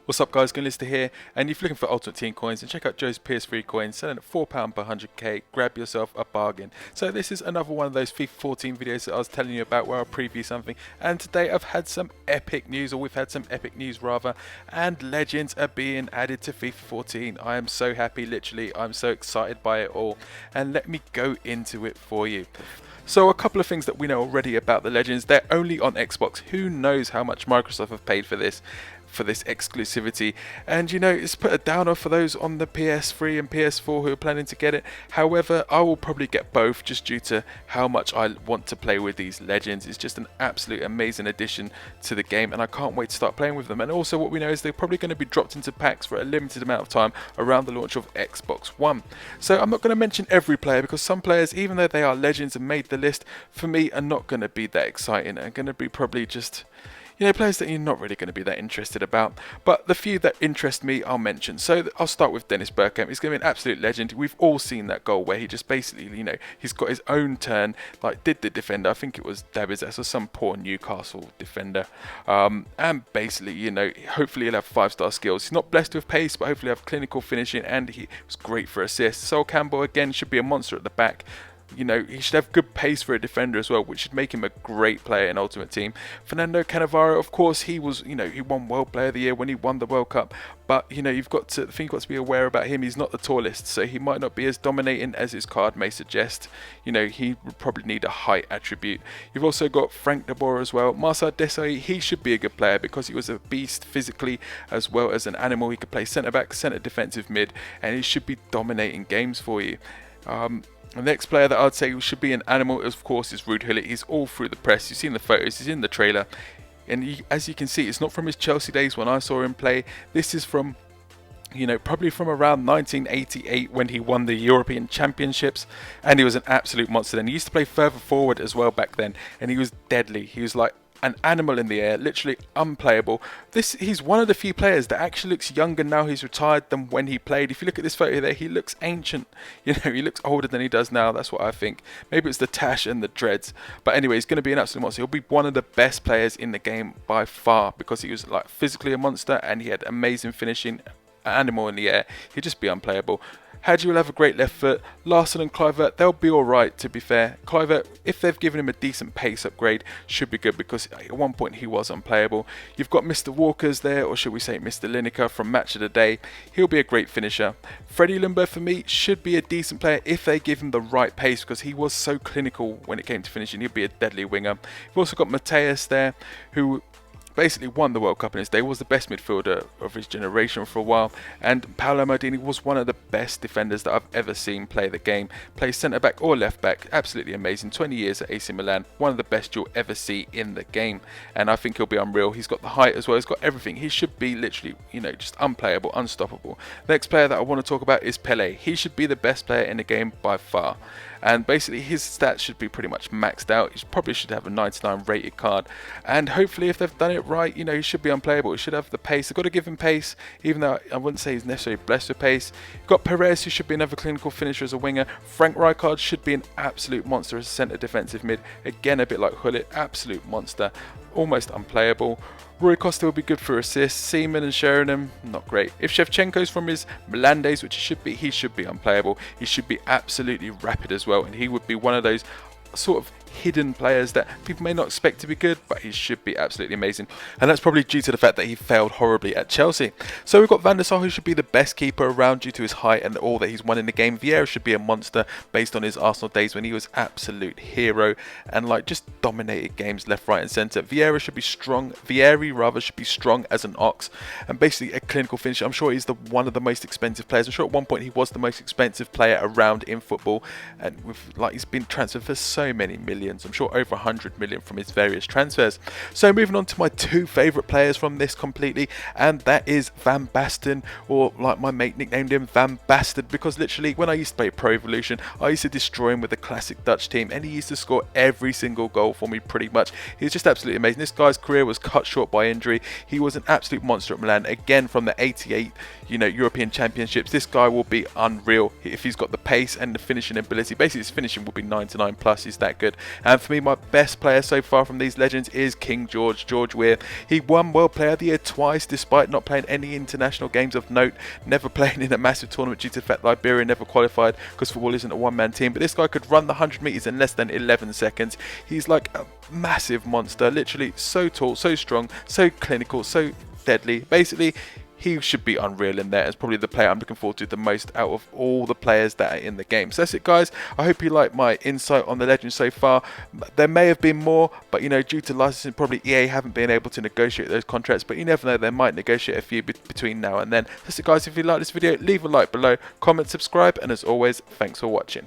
What's up guys, Goonerlista here, and if you're looking for Ultimate Team coins, then check out Joe's PS3 coins, selling at £4 per 100k, grab yourself a bargain. So this is another one of those FIFA 14 videos that I was telling you about where I'll preview something, and today I've had some epic news, or we've had some epic news rather, and legends are being added to FIFA 14. I am so happy, literally, I'm so excited by it all, and let me go into it for you. So a couple of things that we know already about the legends. They're only on Xbox. Who knows how much Microsoft have paid for this exclusivity, and you know, it's put a downer for those on the PS3 and PS4 who are planning to get it. However, I will probably get both just due to how much I want to play with these legends. It's just an absolute amazing addition to the game, and I can't wait to start playing with them. And also what we know is they're probably going to be dropped into packs for a limited amount of time around the launch of Xbox One. So I'm not going to mention every player, because some players, even though they are legends and made the list, for me are not going to be that exciting, and going to be probably just, you know, players that you're not really going to be that interested about. But the few that interest me, I'll mention. So I'll start with Dennis Bergkamp. He's going to be an absolute legend. We've all seen that goal where he just basically, you know, he's got his own turn, like did the defender. I think it was Dabizas or some poor Newcastle defender. And basically, you know, hopefully he'll have 5-star skills. He's not blessed with pace, but hopefully have clinical finishing, and he was great for assists. Sol Campbell, again, should be a monster at the back. You know, he should have good pace for a defender as well, which should make him a great player in Ultimate Team. Fernando Cannavaro, of course, he was, you know, he won World Player of the Year when he won the World Cup. But, you know, the thing you've got to be aware about him, he's not the tallest, so he might not be as dominating as his card may suggest. You know, he would probably need a height attribute. You've also got Frank de Boer as well. Marcel Desailly, he should be a good player because he was a beast physically as well as an animal. He could play centre-back, centre defensive mid, and he should be dominating games for you. The next player that I'd say should be an animal, of course, is Ruud Gullit. He's all through the press. You've seen the photos. He's in the trailer. And as you can see, it's not from his Chelsea days when I saw him play. This is from, you know, probably from around 1988 when he won the European Championships. And he was an absolute monster then. He used to play further forward as well back then. And he was deadly. He was like an animal in the air, literally unplayable. He's one of the few players that actually looks younger now he's retired than when he played. If you look at this photo there, he looks ancient. You know, he looks older than he does now. That's what I think. Maybe it's the tash and the dreads. But anyway, he's going to be an absolute monster. He'll be one of the best players in the game by far, because he was like physically a monster and he had amazing finishing, animal in the air. He'd just be unplayable. Hadji will have a great left foot. Larsson and Kluivert, they'll be alright, to be fair. Kluivert, if they've given him a decent pace upgrade, should be good, because at one point he was unplayable. You've got Mr. Walkers there, or should we say Mr. Lineker from Match of the Day. He'll be a great finisher. Freddie Ljungberg, for me, should be a decent player if they give him the right pace, because he was so clinical when it came to finishing. He'll be a deadly winger. You've also got Mateus there, who basically won the World Cup in his day, was the best midfielder of his generation for a while, and Paolo Maldini was one of the best defenders that I've ever seen play the game. Plays centre back or left back, absolutely amazing. 20 years at AC Milan, one of the best you'll ever see in the game, and I think he'll be unreal. He's got the height as well, he's got everything. He should be literally, you know, just unplayable, unstoppable. The next player that I want to talk about is Pele. He should be the best player in the game by far. And basically his stats should be pretty much maxed out. He probably should have a 99 rated card, and hopefully if they've done it right, you know, he should be unplayable. He should have the pace. They've got to give him pace, even though I wouldn't say he's necessarily blessed with pace. You've got Perez, who should be another clinical finisher as a winger. Frank Rijkaard should be an absolute monster as a centre defensive mid. Again, a bit like Gullit, absolute monster, almost unplayable. Rui Costa will be good for assists. Seaman and Sheringham, not great. If Shevchenko's from his Milan days, which he should be unplayable. He should be absolutely rapid as well, and he would be one of those sort of hidden players that people may not expect to be good, but he should be absolutely amazing, and that's probably due to the fact that he failed horribly at Chelsea. So we've got Van der Sar, who should be the best keeper around due to his height and all that he's won in the game. Vieira should be a monster based on his Arsenal days when he was absolute hero and like just dominated games left, right and centre. Vieri should be strong as an ox and basically a clinical finisher. I'm sure he's one of the most expensive players. I'm sure at one point he was the most expensive player around in football, and he's been transferred for so many millions. I'm sure over 100 million from his various transfers. So moving on to my two favourite players from this completely, and that is Van Basten, or like my mate nicknamed him, Van Bastard, because literally when I used to play Pro Evolution, I used to destroy him with the classic Dutch team, and he used to score every single goal for me pretty much. He was just absolutely amazing. This guy's career was cut short by injury. He was an absolute monster at Milan, again from the 88 European Championships. This guy will be unreal if he's got the pace and the finishing ability. Basically his finishing will be 99 plus, he's that good. And for me, my best player so far from these legends is King George Weah. He won World Player of the Year twice despite not playing any international games of note, never playing in a massive tournament due to the fact Liberia never qualified because football isn't a one-man team. But this guy could run the 100 meters in less than 11 seconds. He's like a massive monster, literally so tall, so strong, so clinical, so deadly. Basically, he should be unreal in there. It's probably the player I'm looking forward to the most out of all the players that are in the game. So that's it, guys. I hope you like my insight on the legends so far. There may have been more, but you know, due to licensing, probably EA haven't been able to negotiate those contracts, but you never know, they might negotiate a few between now and then. That's it, guys. If you like this video, leave a like below, comment, subscribe, and as always, thanks for watching.